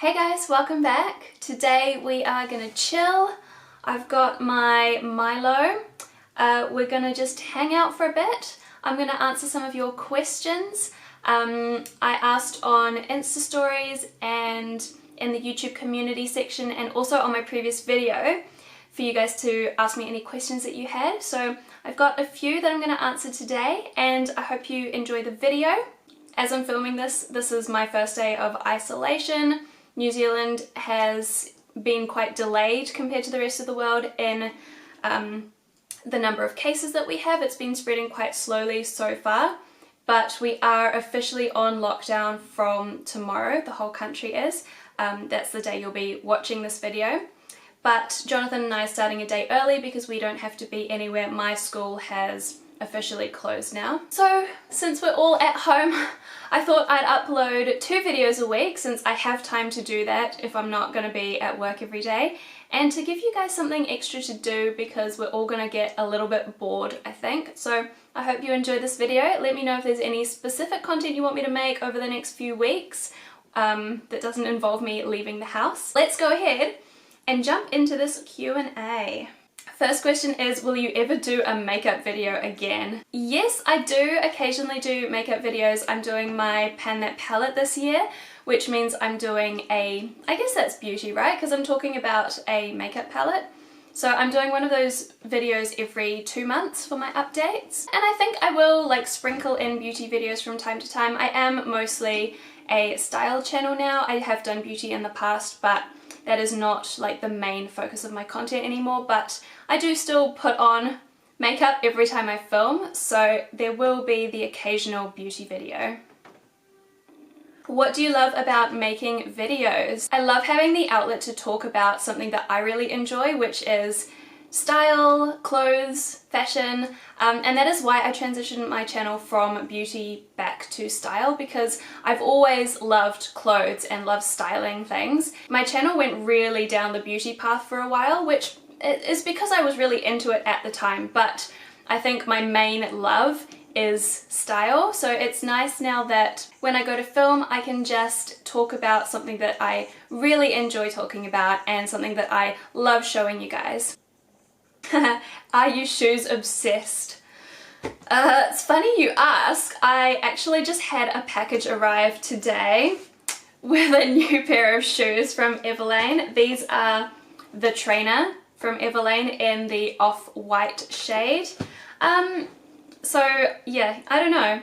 Hey guys, welcome back. Today we are gonna chill. I've got my Milo. We're gonna just hang out for a bit. I'm gonna answer some of your questions. I asked on Insta stories and in the YouTube community section and also on my previous video for you guys to ask me any questions that you had. So I've got a few that I'm gonna answer today and I hope you enjoy the video. As I'm filming this is my first day of isolation. New Zealand has been quite delayed compared to the rest of the world in the number of cases that we have. It's been spreading quite slowly so far, but we are officially on lockdown from tomorrow. The whole country is. That's the day you'll be watching this video. But Jonathan and I are starting a day early because we don't have to be anywhere. My school has officially closed now. So since we're all at home, I thought I'd upload 2 videos a week since I have time to do that if I'm not going to be at work every day, and to give you guys something extra to do because we're all going to get a little bit bored, I think. So I hope you enjoy this video. Let me know if there's any specific content you want me to make over the next few weeks that doesn't involve me leaving the house. Let's go ahead and jump into this Q&A. First question is, will you ever do a makeup video again? Yes, I do occasionally do makeup videos. I'm doing my Pan That Palette this year, which means I'm doing I guess that's beauty, right? Because I'm talking about a makeup palette. So I'm doing one of those videos every 2 months for my updates. And I think I will like sprinkle in beauty videos from time to time. I am mostly a style channel now. I have done beauty in the past, but that is not like the main focus of my content anymore, but I do still put on makeup every time I film, so there will be the occasional beauty video. What do you love about making videos? I love having the outlet to talk about something that I really enjoy, which is style, clothes, fashion, and that is why I transitioned my channel from beauty back to style, because I've always loved clothes and loved styling things. My channel went really down the beauty path for a while, which is because I was really into it at the time, but I think my main love is style. So it's nice now that when I go to film I can just talk about something that I really enjoy talking about and something that I love showing you guys. Are you shoes obsessed? It's funny you ask. I actually just had a package arrive today with a new pair of shoes from Everlane. These are the trainer from Everlane in the off-white shade. So yeah, I don't know.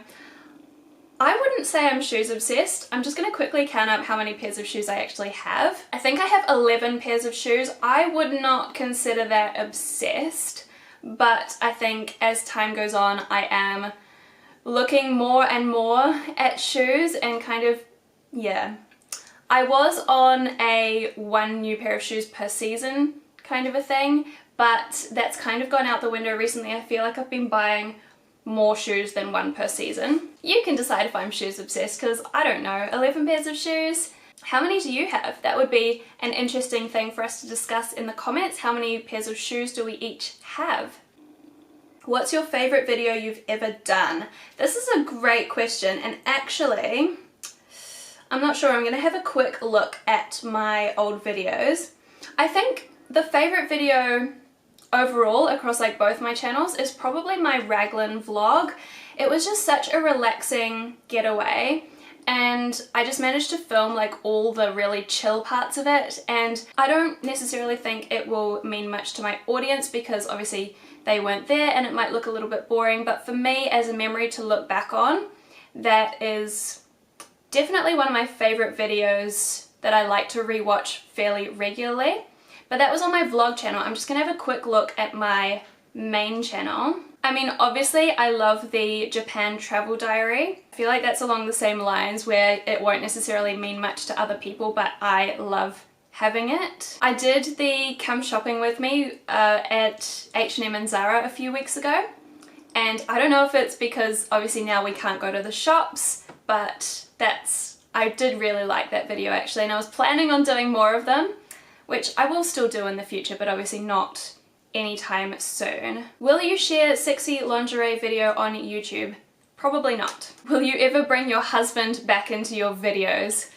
I wouldn't say I'm shoes obsessed. I'm just going to quickly count up how many pairs of shoes I actually have. I think I have 11 pairs of shoes. I would not consider that obsessed, but I think as time goes on I am looking more and more at shoes and kind of, yeah. I was on a 1 new pair of shoes per season kind of a thing, but that's kind of gone out the window recently. I feel like I've been buying more shoes than 1 per season. You can decide if I'm shoes obsessed because I don't know, 11 pairs of shoes? How many do you have? That would be an interesting thing for us to discuss in the comments. How many pairs of shoes do we each have? What's your favorite video you've ever done? This is a great question, and actually I'm not sure. I'm gonna have a quick look at my old videos. I think the favorite video overall across like both my channels is probably my Raglan vlog. It was just such a relaxing getaway and I just managed to film like all the really chill parts of it, and I don't necessarily think it will mean much to my audience because obviously they weren't there and it might look a little bit boring, but for me as a memory to look back on, that is definitely one of my favorite videos that I like to rewatch fairly regularly. But that was on my vlog channel. I'm just gonna have a quick look at my main channel. I mean, obviously I love the Japan travel diary. I feel like that's along the same lines where it won't necessarily mean much to other people, but I love having it. I did the come shopping with me at H&M and Zara a few weeks ago, and I don't know if it's because obviously now we can't go to the shops, but I did really like that video actually, and I was planning on doing more of them, which I will still do in the future, but obviously not anytime soon. Will you share sexy lingerie video on YouTube? Probably not. Will you ever bring your husband back into your videos?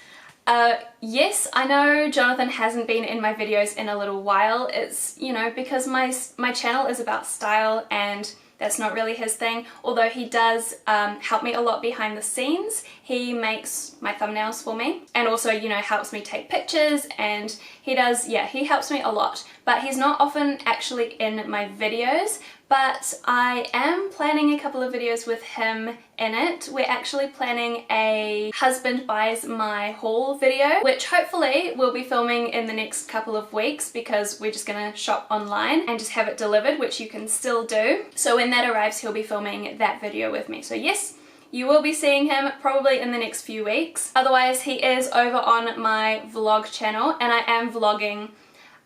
Yes, I know Jonathan hasn't been in my videos in a little while. It's, you know, because my channel is about style and that's not really his thing, although he does help me a lot behind the scenes. He makes my thumbnails for me and also, you know, helps me take pictures, and he does, yeah, he helps me a lot. But he's not often actually in my videos, but I am planning a couple of videos with him in it. We're actually planning a husband buys my haul video, which hopefully we'll be filming in the next couple of weeks because we're just gonna shop online and just have it delivered, which you can still do. So when that arrives, he'll be filming that video with me. So yes, you will be seeing him probably in the next few weeks. Otherwise, he is over on my vlog channel, and I am vlogging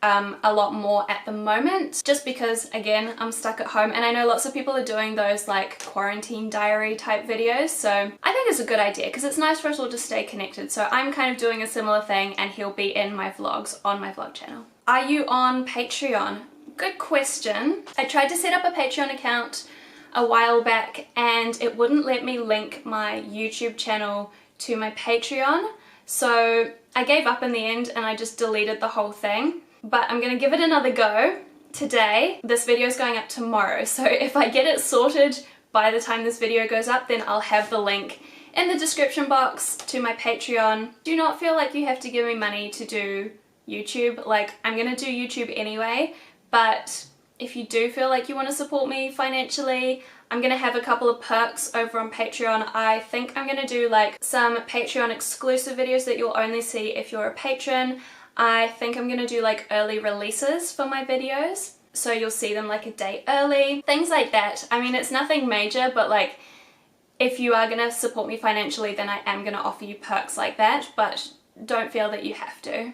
a lot more at the moment, just because, again, I'm stuck at home, and I know lots of people are doing those like quarantine diary type videos, so I think it's a good idea because it's nice for us all to stay connected. So I'm kind of doing a similar thing, and he'll be in my vlogs on my vlog channel. Are you on Patreon? Good question. I tried to set up a Patreon account a while back and it wouldn't let me link my YouTube channel to my Patreon, so I gave up in the end and I just deleted the whole thing. But I'm gonna give it another go today. This video is going up tomorrow, so if I get it sorted by the time this video goes up, then I'll have the link in the description box to my Patreon. Do not feel like you have to give me money to do YouTube. Like, I'm gonna do YouTube anyway, but if you do feel like you want to support me financially, I'm gonna have a couple of perks over on Patreon. I think I'm gonna do like some Patreon exclusive videos that you'll only see if you're a patron. I think I'm gonna do like early releases for my videos, so you'll see them like a day early, things like that. I mean, it's nothing major, but like if you are gonna support me financially, then I am gonna offer you perks like that, but don't feel that you have to.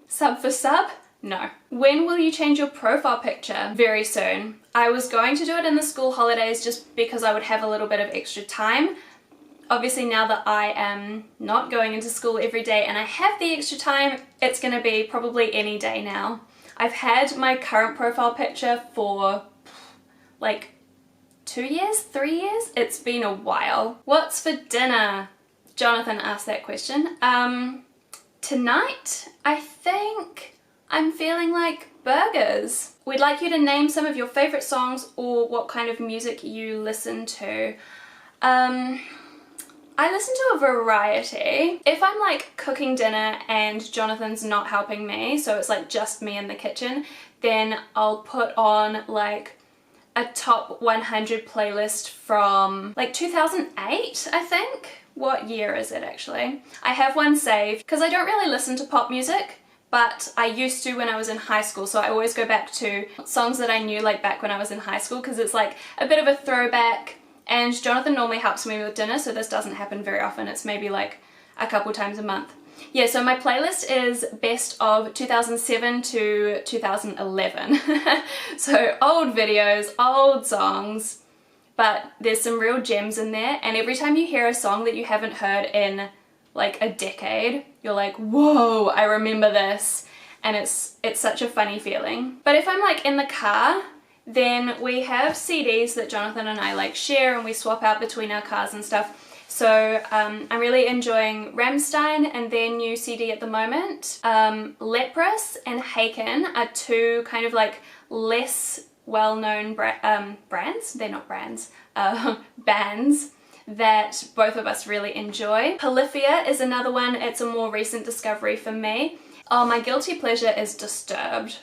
Sub for sub? No. When will you change your profile picture? Very soon. I was going to do it in the school holidays just because I would have a little bit of extra time. Obviously, now that I am not going into school every day and I have the extra time, it's gonna be probably any day now. I've had my current profile picture for like 2 years, 3 years? It's been a while. What's for dinner? Jonathan asked that question. Tonight, I think I'm feeling like burgers. We'd like you to name some of your favorite songs or what kind of music you listen to. I listen to a variety. If I'm like cooking dinner and Jonathan's not helping me, so it's like just me in the kitchen, then I'll put on like a top 100 playlist from like 2008, I think. What year is it actually? I have one saved because I don't really listen to pop music, but I used to when I was in high school, so I always go back to songs that I knew like back when I was in high school because it's like a bit of a throwback. And Jonathan normally helps me with dinner, so this doesn't happen very often. It's maybe like a couple times a month. Yeah, so my playlist is best of 2007 to 2011. So old videos, old songs, but there's some real gems in there. And every time you hear a song that you haven't heard in like a decade, you're like, whoa, I remember this. And it's such a funny feeling. But if I'm like in the car, then we have CDs that Jonathan and I like share and we swap out between our cars and stuff. So I'm really enjoying Rammstein and their new CD at the moment. Leprous and Haken are two kind of like less well-known brands. They're not brands. Bands that both of us really enjoy. Polyphia is another one. It's a more recent discovery for me. Oh, my guilty pleasure is Disturbed.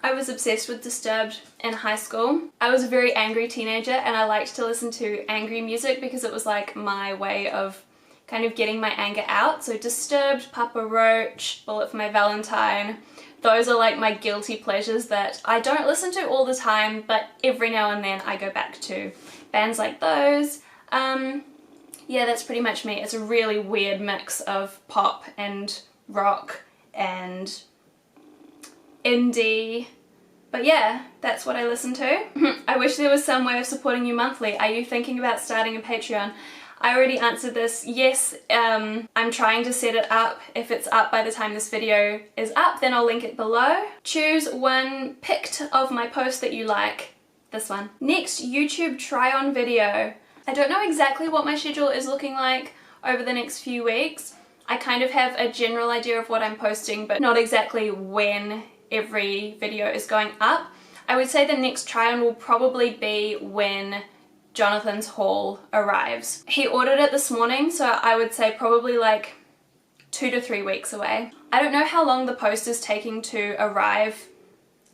I was obsessed with Disturbed in high school. I was a very angry teenager and I liked to listen to angry music because it was like my way of kind of getting my anger out. So Disturbed, Papa Roach, Bullet for My Valentine, those are like my guilty pleasures that I don't listen to all the time, but every now and then I go back to bands like those. Yeah, that's pretty much me. It's a really weird mix of pop and rock and indie, but yeah, that's what I listen to. I wish there was some way of supporting you monthly. Are you thinking about starting a Patreon? I already answered this. Yes, I'm trying to set it up. If it's up by the time this video is up, then I'll link it below. Choose one picked of my posts that you like. This one. Next, YouTube try-on video. I don't know exactly what my schedule is looking like over the next few weeks. I kind of have a general idea of what I'm posting, but not exactly when every video is going up. I would say the next try on will probably be when Jonathan's haul arrives. He ordered it this morning, so I would say probably like 2 to 3 weeks away. I don't know how long the post is taking to arrive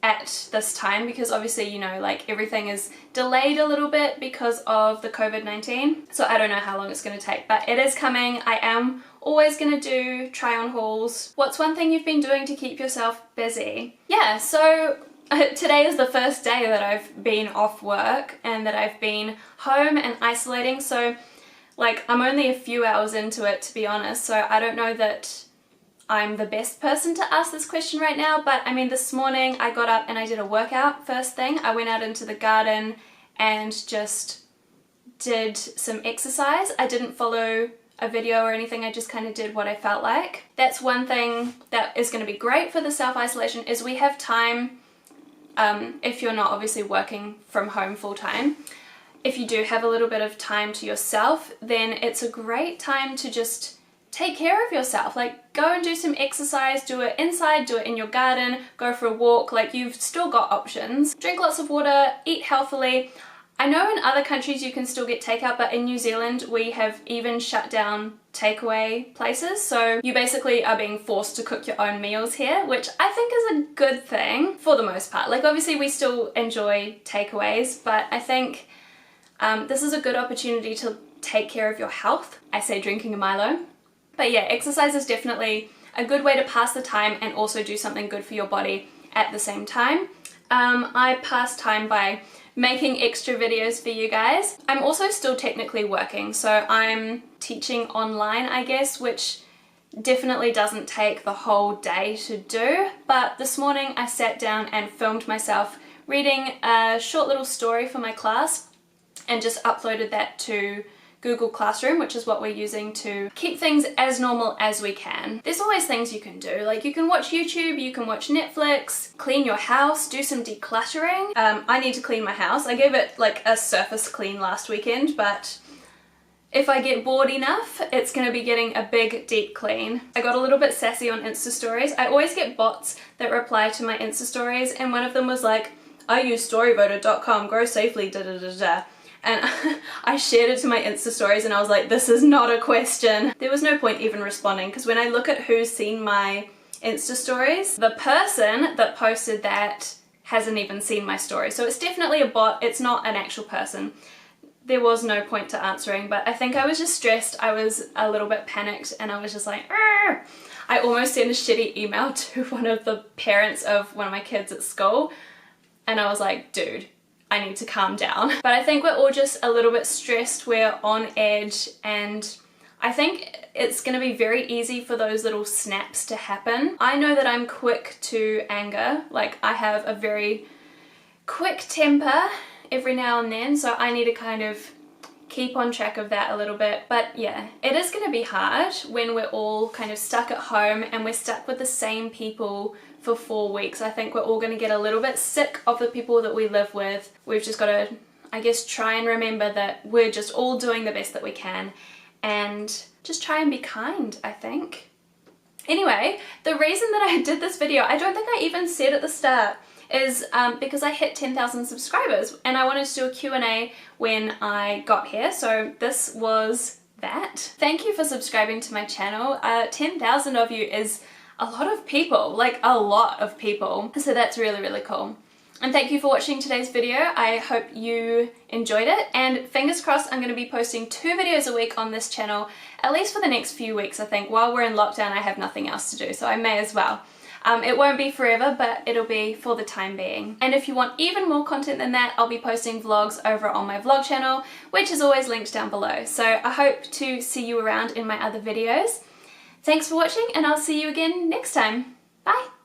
at this time, because obviously, you know, like everything is delayed a little bit because of the COVID-19. So I don't know how long it's going to take, but it is coming. I am always going to do try on hauls. What's one thing you've been doing to keep yourself busy? Yeah, so today is the first day that I've been off work and that I've been home and isolating. So like I'm only a few hours into it, to be honest. So I don't know that I'm the best person to ask this question right now, but I mean, this morning I got up and I did a workout first thing. I went out into the garden and just did some exercise. I didn't follow a video or anything, I just kind of did what I felt like. That's one thing that is going to be great for the self-isolation, is we have time, if you're not obviously working from home full time. If you do have a little bit of time to yourself, then it's a great time to just take care of yourself. Like, go and do some exercise, do it inside, do it in your garden, go for a walk. Like, you've still got options. Drink lots of water, eat healthily. I know in other countries you can still get takeout, but in New Zealand we have even shut down takeaway places, so you basically are being forced to cook your own meals here, which I think is a good thing for the most part. Like, obviously we still enjoy takeaways, but I think this is a good opportunity to take care of your health. I say drinking a Milo. But yeah, exercise is definitely a good way to pass the time and also do something good for your body at the same time. I pass time by making extra videos for you guys. I'm also still technically working, so I'm teaching online, I guess, which definitely doesn't take the whole day to do. But this morning I sat down and filmed myself reading a short little story for my class and just uploaded that to Google Classroom, which is what we're using to keep things as normal as we can. There's always things you can do. Like, you can watch YouTube, you can watch Netflix, clean your house, do some decluttering. I need to clean my house. I gave it like a surface clean last weekend, but if I get bored enough, it's gonna be getting a big deep clean. I got a little bit sassy on Insta stories. I always get bots that reply to my Insta stories, and one of them was like, I use storyvoter.com, grow safely, da da da da. And I shared it to my Insta stories and I was like, this is not a question. There was no point even responding, because when I look at who's seen my Insta stories, the person that posted that hasn't even seen my story. So it's definitely a bot, it's not an actual person. There was no point to answering, but I think I was just stressed. I was a little bit panicked and I was just like, argh! I almost sent a shitty email to one of the parents of one of my kids at school, and I was like, dude, I need to calm down. But I think we're all just a little bit stressed, we're on edge, and I think it's gonna be very easy for those little snaps to happen. I know that I'm quick to anger, like I have a very quick temper every now and then, so I need to kind of keep on track of that a little bit. But yeah, it is gonna be hard when we're all kind of stuck at home and we're stuck with the same people for 4 weeks. I think we're all going to get a little bit sick of the people that we live with. We've just got to, I guess, try and remember that we're just all doing the best that we can and just try and be kind, I think. Anyway, the reason that I did this video, I don't think I even said at the start, is because I hit 10,000 subscribers and I wanted to do a Q&A when I got here, so this was that. Thank you for subscribing to my channel. 10,000 of you is a lot of people, like a lot of people. So that's really, really cool. And thank you for watching today's video. I hope you enjoyed it, and fingers crossed I'm going to be posting 2 videos a week on this channel, at least for the next few weeks. I think while we're in lockdown I have nothing else to do, so I may as well. It won't be forever, but it'll be for the time being. And if you want even more content than that, I'll be posting vlogs over on my vlog channel, which is always linked down below. So I hope to see you around in my other videos. Thanks for watching, and I'll see you again next time. Bye!